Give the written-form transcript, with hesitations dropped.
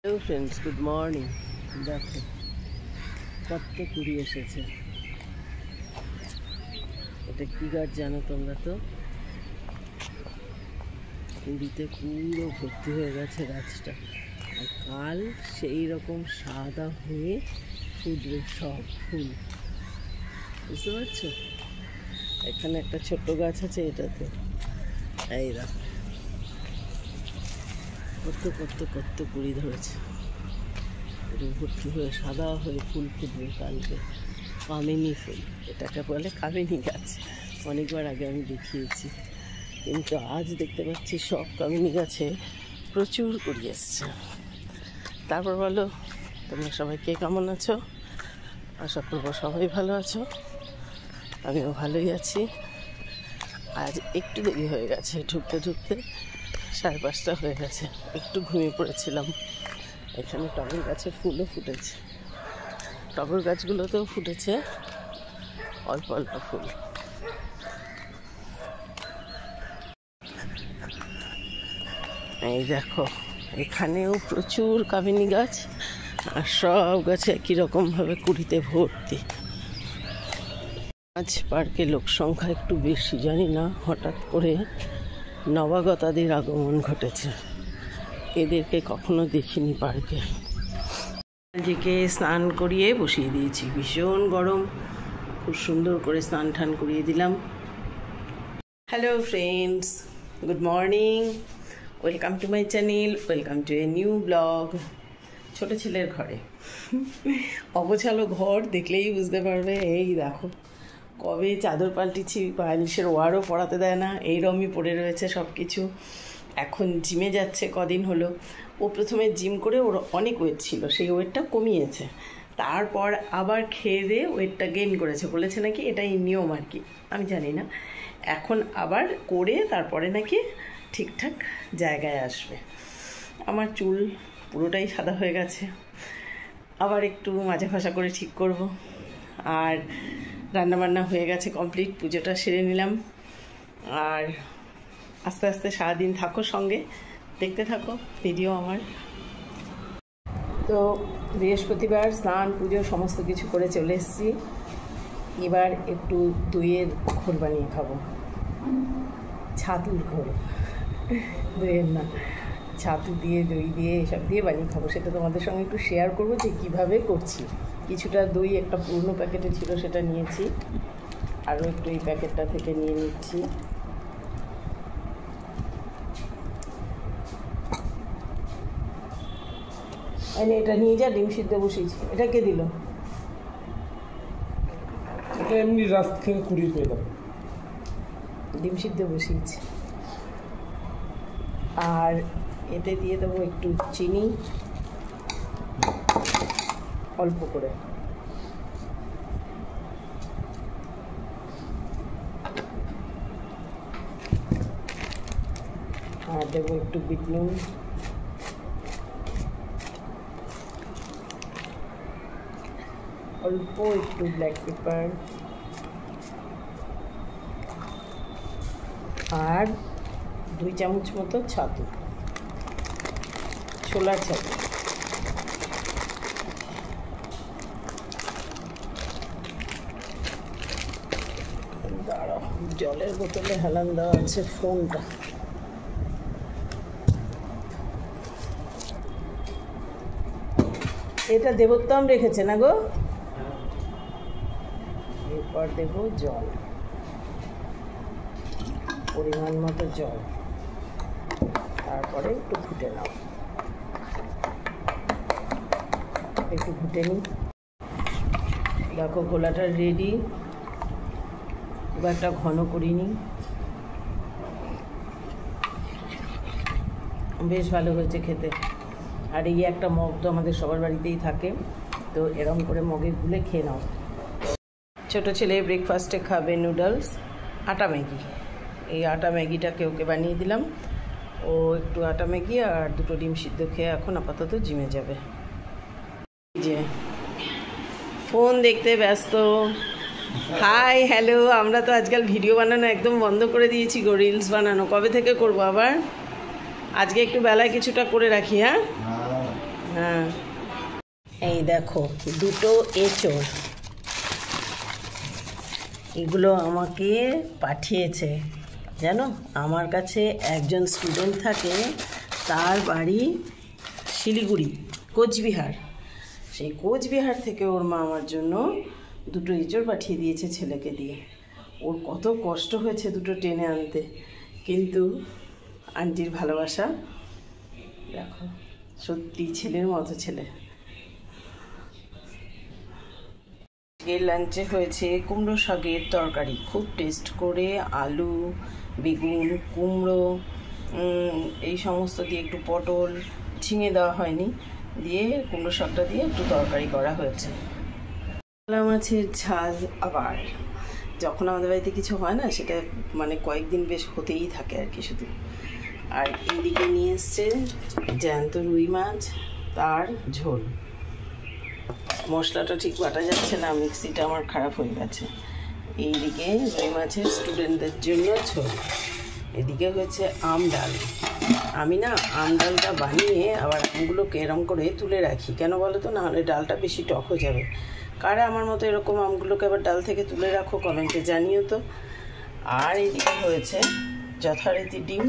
Hello friends, good morning. দেখো কত কুড়ি এসেছে। এটা কি গাছ জানো তোমরা? তো কুড়িতে পুরো ভর্তি হয়ে গেছে গাছটা, আর কাল সেই রকম সাদা হয়ে ফুটবে সব ফুল, বুঝতে পারছো? এখানে একটা ছোট্ট গাছ আছে, এটাতে এই দেখো কত কত কত কুড়ি ধরেছে, ভর্তি হয়ে সাদা হয়ে ফুল ফুটবে কালকে। কামিনী ফুল, এটাকে বলে কামিনী গাছ। অনেকবার আগে আমি দেখিয়েছি, কিন্তু আজ দেখতে পাচ্ছি সব কামিনী গাছে প্রচুর কুড়ি এসছে। তারপর বলো, তোমরা সবাই কে কেমন আছো? আশা করবো সবাই ভালো আছো, আমিও ভালোই আছি। আজ একটু দেরি হয়ে গেছে, ঢুকতে 5:30 হয়ে গেছে। একটু ঘুমিয়ে পড়েছিলাম। এখানে টগর গাছে ফুলও ফুটেছে, টগর গাছগুলোতেও ফুটেছে অল্প অল্প ফুল। এই দেখো এখানেও প্রচুর কামিনী গাছ, আর সব গাছে একই রকমভাবে কুড়িতে ভর্তি। আজ পার্কে লোক সংখ্যা একটু বেশি, জানি না হঠাৎ করে নবাগতাদের আগমন ঘটেছে। এদেরকে কখনো দেখিনি পার্কে। নিজেকে স্নান করিয়ে বসিয়ে দিয়েছি, ভীষণ গরম, খুব সুন্দর করে স্নান টান করিয়ে দিলাম। Hello friends, good morning, welcome to my channel, welcome to a new blog. ছোট ছেলের ঘরে অগোছালো ঘর দেখলেই বুঝতে পারবে। এই দেখো কবে চাদর পাল্টিছি, বালিশের ওয়ারও পরাতে দেয় না, এইরকমই পড়ে রয়েছে সব কিছু। এখন জিমে যাচ্ছে, কদিন হলো। ও প্রথমে জিম করে ওর অনেক ওয়েট ছিল, সেই ওয়েটটা কমিয়েছে, তারপর আবার খেয়ে দিয়ে ওয়েটটা গেইন করেছে, বলেছে নাকি এটাই নিয়ম আর কি, আমি জানি না। এখন আবার করে তারপরে নাকি ঠিকঠাক জায়গায় আসবে। আমার চুল পুরোটাই সাদা হয়ে গেছে, আবার একটু মাজা ঘষা করে ঠিক করব। আর রান্নাবান্না হয়ে গেছে কমপ্লিট, পুজোটা সেরে নিলাম। আর আস্তে আস্তে সারাদিন থাকো সঙ্গে, দেখতে থাকো ভিডিও আমার। তো বৃহস্পতিবার স্নান পুজো সমস্ত কিছু করে চলে এসেছি। এবার একটু দইয়ের ঘোল বানিয়ে খাবো, ছাতুর ঘোল, দইয়ের না, ছাতু দিয়ে দই দিয়ে এসব দিয়ে বানিয়ে খাবো। সেটা তোমাদের সঙ্গে একটু শেয়ার করবো যে কীভাবে করছি। কিছুটা দই একটা পুরনো প্যাকেটে ছিল, সেটা নিয়েছি, আরও একটু এই প্যাকেটটা থেকে নিয়ে নিচ্ছি। এটা নিয়ে যা, ডিম সিদ্ধ বসিয়েছি। এটা কে দিল? এটা এমনি রাস্তা থেকে কুড়িয়ে পেলাম। ডিম সিদ্ধ বসিয়েছি। আর এতে দিয়ে দেবো একটু চিনি, অল্প করে। আর দেবো একটু বিট নুন, অল্প একটু ব্ল্যাক পেপার, আর 2 চামচ মতো ছাতু, ছোলার ছাতু। দাঁড়াও, জলের বোতলে হেলান দেওয়া আছে ফোনটা। এটা দেবোত্তম রেখেছে না গো। এরপর দেবো জল, পরিমাণ মতো জল, তারপরে একটু ফুটে নাও, একটু ফুটে নিই। দেখো গোলাটা রেডি, এবার একটা ঘন করে নিই। বেশ ভালো হয়েছে খেতে। আর এই একটা মগ তো আমাদের সবার বাড়িতেই থাকে, তো এরকম করে মগে গুলে খেয়ে নাও। ছোটো ছেলে ব্রেকফাস্টে খাবে নুডলস, আটা ম্যাগি। এই আটা ম্যাগিটাকে ওকে বানিয়ে দিলাম, ও একটু আটা ম্যাগি আর 2টো ডিম সিদ্ধ খেয়ে এখন আপাতত জিমে যাবে। যে ফোন দেখতে ব্যস্ত। হাই হ্যালো, আমরা তো আজকাল ভিডিও বানানো একদম বন্ধ করে দিয়েছি গো, রিলস বানানো। কবে থেকে করবো আবার? আজকে একটু বেলায় কিছুটা করে রাখি। হ্যাঁ দেখো দুটো এঁচোড়, এগুলো আমাকে পাঠিয়েছে জানো। আমার কাছে একজন স্টুডেন্ট থাকে, তার বাড়ি শিলিগুড়ি, কোচবিহার। সেই কোচবিহার থেকে ওর মা আমার জন্য দুটো এঁচোড় পাঠিয়ে দিয়েছে ছেলেকে দিয়ে। ওর কত কষ্ট হয়েছে দুটো টেনে আনতে, কিন্তু আন্টির ভালোবাসা দেখো, সত্যি ছেলের মতো ছেলে। এর লাঞ্চে হয়েছে কুমড়ো শাকের তরকারি, খুব টেস্ট করে আলু, বেগুন, কুমড়ো এই সমস্ত দিয়ে, একটু পটল, ঝিঙে দেওয়া হয়নি, দিয়ে কুমড়ো শাকটা দিয়ে একটু তরকারি করা হয়েছে। কাতলা মাছের ঝাল আবার যখন আমাদের বাড়িতে কিছু হয় না, সেটা মানে কয়েকদিন বেশ হতেই থাকে আর কি শুধু। আর এইদিকে নিয়ে এসছে জ্যান্ত রুই মাছ, তার ঝোল। মশলাটা ঠিক বাটা যাচ্ছে না, মিক্সিটা আমার খারাপ হয়ে গেছে। এইদিকে রুই মাছের স্টুডেন্টদের জন্য ঝোল। এদিকে হয়েছে আম ডাল। আমি না আম ডালটা বানিয়ে আবার আমগুলোকে এরম করে তুলে রাখি, কেন বলো তো, নাহলে ডালটা বেশি টক হয়ে যাবে। কারা আমার মতো এরকম আমগুলোকে আবার ডাল থেকে তুলে রাখো, কমেন্টে জানিও তো। আর এদিকে হয়েছে যথারীতি ডিম,